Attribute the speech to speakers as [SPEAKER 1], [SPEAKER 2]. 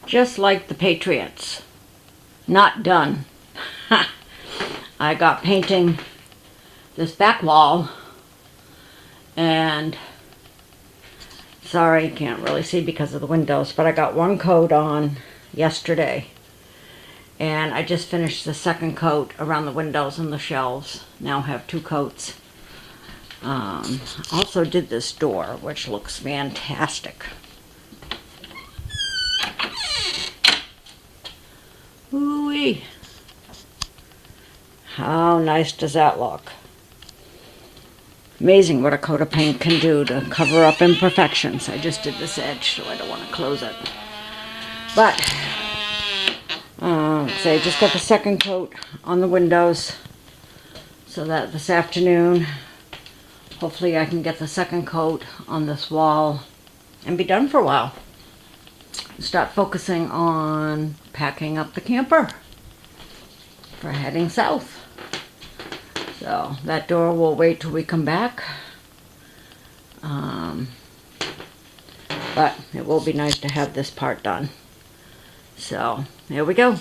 [SPEAKER 1] just like the Patriots. Not done. I got painting this back wall, and sorry, you can't really see because of the windows, but I got one coat on yesterday, and I just finished the second coat around the windows and the shelves. Now have two coats. Also did this door, which looks fantastic. Ooh-wee. How nice does that look? Amazing what a coat of paint can do to cover up imperfections. I just did this edge, so I don't want to close it. But, say, just got the second coat on the windows, so that this afternoon, hopefully I can get the second coat on this wall and be done for a while. Start focusing on packing up the camper for heading south. So that door will wait till we come back. But it will be nice to have this part done. So here we go.